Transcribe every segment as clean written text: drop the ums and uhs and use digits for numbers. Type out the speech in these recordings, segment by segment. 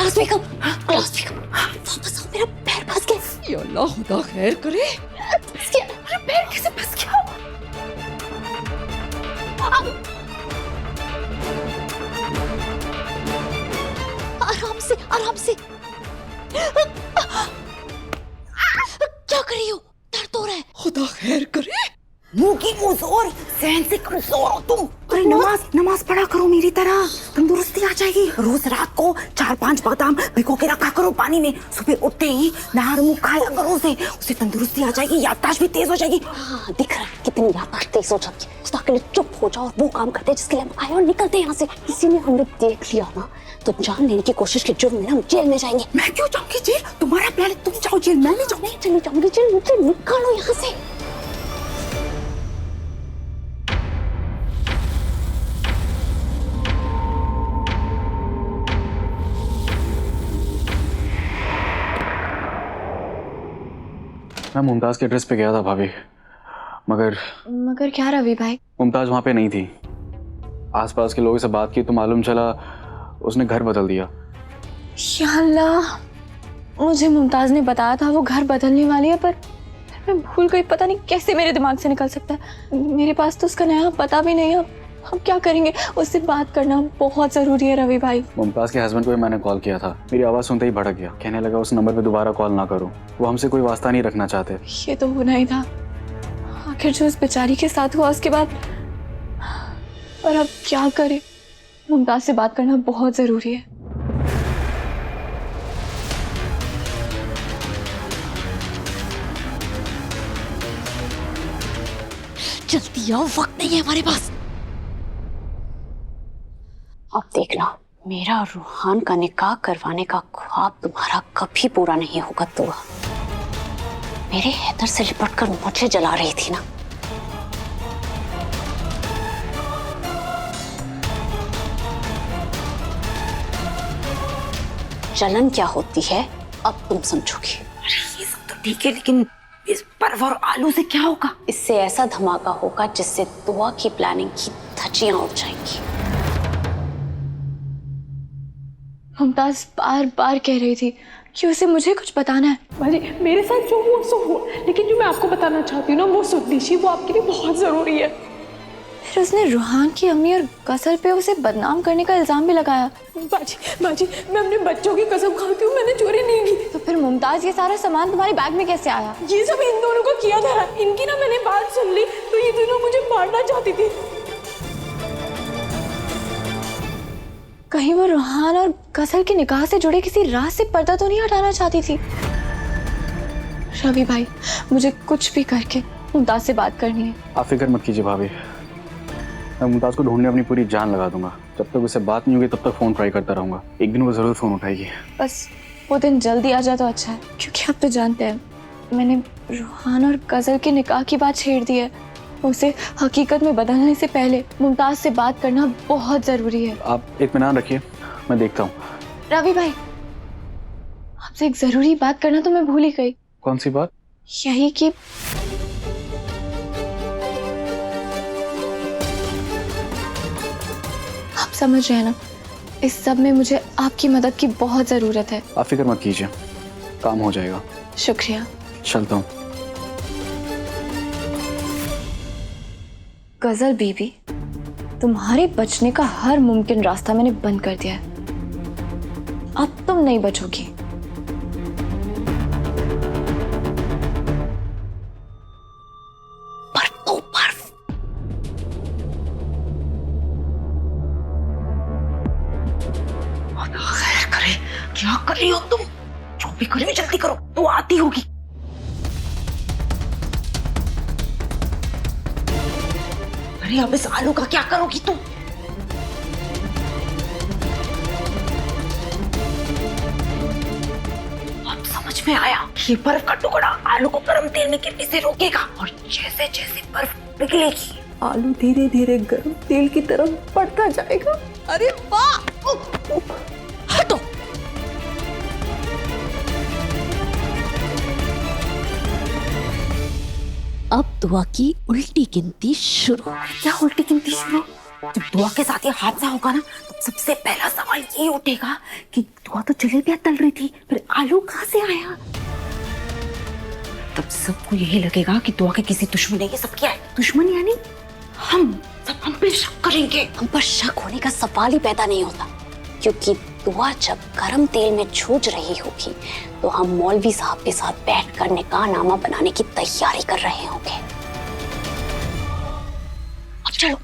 Class बेगम, वापस आओ, मेरा पैर फंस गया। या अल्लाह खुदा खैर करे। फंस गया, मेरा पैर कैसे फंस गया? आराम से, आराम से। क्या कर रही हो? दर्द हो रहा है। खुदा खैर करे। मुंह की मुंह जोर, सहन से करो जोर तुम। अरे नमाज पढ़ा करो मेरी तरह, तंदुरुस्ती आ जाएगी। रोज रात को 4-5 बादाम भिगो के रखा करो पानी में, सुबह उठते ही नहर मुंह खाया करो उससे तंदुरुस्ती आ जाएगी, याददाश्त भी तेज हो जाएगी। हाँ, दिख रहा है कितनी याददाश्त तेज हो जाती है। उसके लिए चुप हो जाओ और वो काम करते जिसके लिए हम आए और निकलते यहाँ से। किसी ने हमें देख लिया ना तो जान लेने की कोशिश के जुर्म में हम जेल में जाएंगे। मैं क्यों जाऊंगी जेल? तुम्हारा प्लान है तुम जाओ जेल, मैं नहीं जाऊंगी। नहीं चली जाऊंगी जेल, मुझे निकालो यहाँ से। मैं मुमताज के एड्रेस पे गया था भाभी, मगर क्या रवि भाई? मुमताज वहां पे नहीं थी। आसपास के लोगों से बात की तो मालूम चला उसने घर बदल दिया। या अल्लाह, मुझे मुमताज ने बताया था वो घर बदलने वाली है, पर मैं भूल गई। पता नहीं कैसे मेरे दिमाग से निकल सकता है। मेरे पास तो उसका नया पता भी नहीं है। हम क्या करेंगे? उससे बात करना बहुत जरूरी है रवि भाई। मुमताज के हस्बैंड को भी मैंने कॉल किया था, मेरी आवाज सुनते ही भड़क गया। कहने लगा उस नंबर पे दोबारा कॉल ना करो, वो हमसे कोई वास्ता नहीं रखना चाहते। ये तो होना ही था। आखिर जो उस बेचारी के साथ हुआ उसके बाद। पर अब क्या करें? मुमताज से बात करना बहुत जरूरी है। जल्दी आओ, वक्त नहीं है हमारे पास। अब देखना, मेरा रूहान का निकाह करवाने का ख्वाब तुम्हारा कभी पूरा नहीं होगा। तो मेरे हैदर से लिपट कर मुझे जला रही थी ना। जलन क्या होती है अब तुम समझोगी। ये सब तो ठीक है, लेकिन इस परवर और आलू से क्या होगा? इससे ऐसा धमाका होगा जिससे दुआ की प्लानिंग की धज्जियां उड़ जाएंगी। मुमताज बार बार कह रही थी कि उसे मुझे कुछ बताना है। बाजी, मेरे साथ जो हुआ सो हुआ, लेकिन जो मैं आपको बताना चाहती हूँ ना वो सुन लीजिए, वो आपके लिए बहुत जरूरी है। फिर उसने रूहान की अम्मी और गजल पे उसे बदनाम करने का इल्जाम भी लगाया। बाजी, मैं अपने बच्चों की कसम खाती हूँ, मैंने चोरी नहीं की। तो फिर मुमताज ये सारा सामान तुम्हारे बैग में कैसे आया? ये सब इन दोनों को किया था। इनकी ना मैंने बात सुन ली तो ये दोनों मुझे मारना चाहती थी। कहीं वो रूहान और गजल के निकाह से जुड़े किसी राज से पर्दा तो नहीं हटाना चाहती थी? रवि भाई, मुझे कुछ भी करके मुमताज से बात करनी है। आप फिक्र मत कीजिए भाभी, मैं मुमताज को ढूंढने अपनी पूरी जान लगा दूंगा। जब तक उससे बात नहीं होगी तब तक फोन ट्राई करता रहूंगा। एक दिन वो जरूर फोन उठाएगी। बस वो दिन जल्दी आ जाए तो अच्छा है, क्योंकि आप तो जानते हैं मैंने रूहान और गजल के निकाह की बात छेड़ दी है। उसे हकीकत में बदलने से पहले मुमताज से बात करना बहुत जरूरी है। आप इत्मीनान रखिए, मैं देखता हूँ। रवि भाई, आपसे एक जरूरी बात करना तो मैं भूल ही गई। कौन सी बात? यही कि आप समझ रहे हैं ना, इस सब में मुझे आपकी मदद की बहुत जरूरत है। आप फिक्र मत कीजिए, काम हो जाएगा। शुक्रिया। चलता हूँ। गजल बीबी, तुम्हारे बचने का हर मुमकिन रास्ता मैंने बंद कर दिया है। अब तुम नहीं बचोगी। बर्फ तो बर्फ। खैर करे, क्या कर रही हो तुम? जो भी कर रही हो जल्दी करो, तो आती होगी। अरे अब इस आलू का क्या करोगी तुम? अब समझ में आया, ये बर्फ का टुकड़ा आलू को गर्म तेल में गिरने से रोकेगा, और जैसे जैसे बर्फ पिघलेगी आलू धीरे धीरे गर्म तेल की तरफ बढ़ता जाएगा। अरे वाह, हटो। अब दुआ की उल्टी गिनती शुरू। क्या उल्टी गिनती शुरू? जब दुआ के साथ ये हादसा होगा ना तो सबसे पहला सवाल ये उठेगा कि दुआ तो जलेबियां तल रही थी, फिर आलू कहाँ से आया। तब सबको यही लगेगा कि दुआ के किसी दुश्मन ने ये सब किया है। दुश्मन यानी हम सब हम पे शक करेंगे। हम पर शक होने का सवाल ही पैदा नहीं होता, क्योंकि दुआ जब गरम तेल में जूझ रही होगी तो हम मौलवी साहब के साथ बैठकर निकाहनामा बनाने की तैयारी कर रहे होंगे। अब चलो।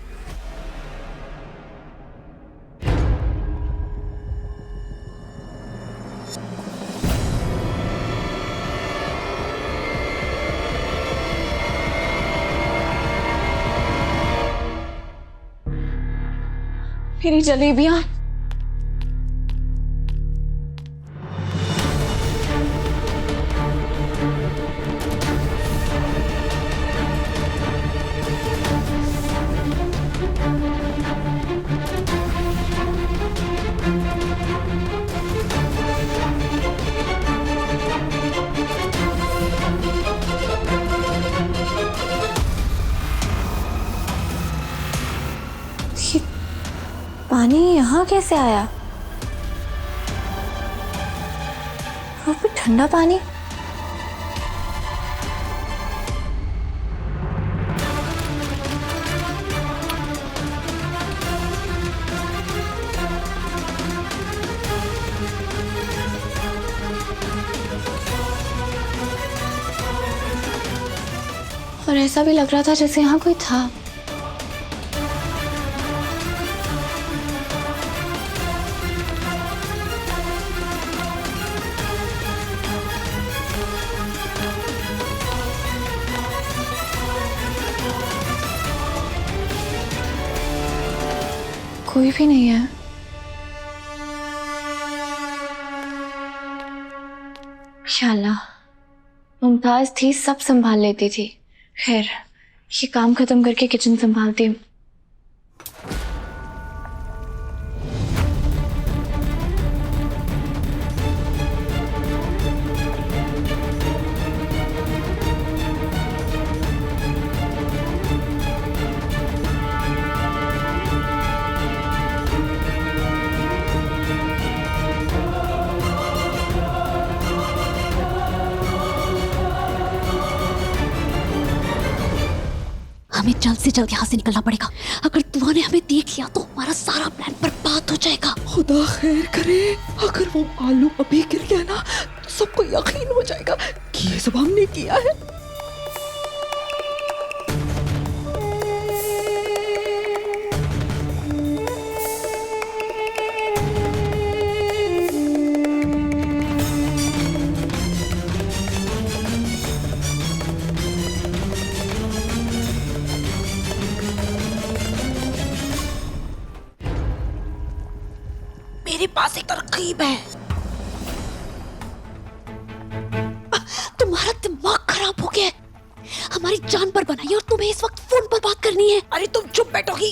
मेरी जलेबियां। पानी यहाँ कैसे आया? वो भी ठंडा पानी। और ऐसा भी लग रहा था जैसे यहाँ कोई था। कोई भी नहीं है। इंशाल्लाह मुमताज थी, सब संभाल लेती थी। खैर, ये काम खत्म करके किचन संभालती हूँ। हमें जल्द से जल्द यहाँ से निकलना पड़ेगा। अगर दुआ ने हमें देख लिया तो हमारा सारा प्लान बर्बाद हो जाएगा। खुदा खैर करे, अगर वो आलू अभी गिर गया ना तो सबको यकीन हो जाएगा कि ये सब हमने किया है। मेरे पास एक तरकीब है। तुम्हारा दिमाग खराब हो गया है। हमारी जान पर बनाई और तुम्हें इस वक्त फोन पर बात करनी है। अरे तुम चुप बैठोगी?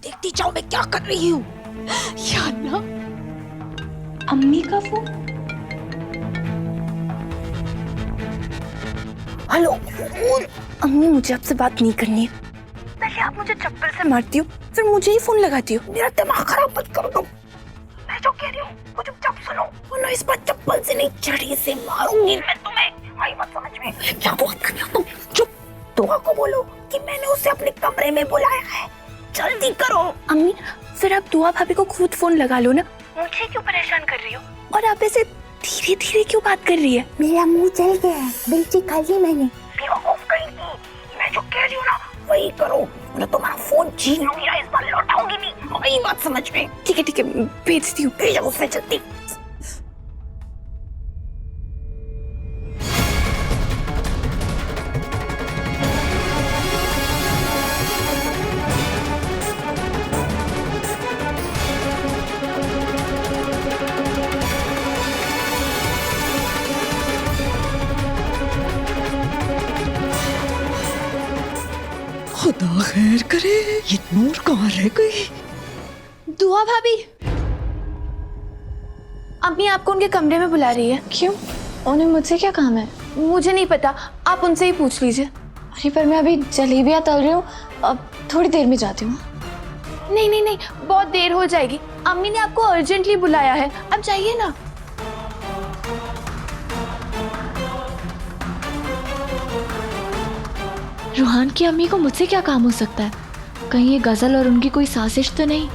देखती जाओ मैं क्या कर रही हूँ। या अल्लाह, अम्मी का फोन। हेलो। अम्मी, मुझे आपसे बात नहीं करनी है। पहले आप मुझे चप्पल से मारती हो, फिर मुझे ही फोन लगाती हो। मेरा दिमाग खराब मत करो तुम। मैं जो कह रही हूँ वो चुपचाप सुनो, वरना इस बार चप्पल से नहीं छड़ी से मारूंगी मैं तुम्हें। आई बात समझ में? क्या बात कर रही हो तुम? चुप। दुआ को बोलो कि मैंने उसे अपने कमरे में बुलाया है। जल्दी करो। अम्मी, फिर आप दुआ भाभी को खुद फोन लगा लो ना। मुझे क्यों परेशान कर रही हो? और आप ऐसे धीरे धीरे क्यों बात कर रही है? मेरा मुंह जल गया है, बेइज्जती कर ली मैंने। बेवकूफ कहीं की। मैं जो कह रही हूँ ना वही करो, मैं तुम्हारा फोन छीन लूंगी ना, इस बार लौटाऊंगी नहीं। वही बात समझ में? ठीक है, भेजती हूँ। भेजो उससे जल्दी। खुदा खैर करे, ये नूर कहाँ रह गई? दुआ भाभी, अम्मी आपको उनके कमरे में बुला रही है। क्यों? उन्हें मुझसे क्या काम है? मुझे नहीं पता, आप उनसे ही पूछ लीजिए। अरे पर मैं अभी जलेबियां तल रही हूँ, अब थोड़ी देर में जाती हूँ। नहीं नहीं नहीं, बहुत देर हो जाएगी। अम्मी ने आपको अर्जेंटली बुलाया है, अब जाइए ना। रूहान की अम्मी को मुझसे क्या काम हो सकता है? कहीं ये गजल और उनकी कोई साजिश तो नहीं?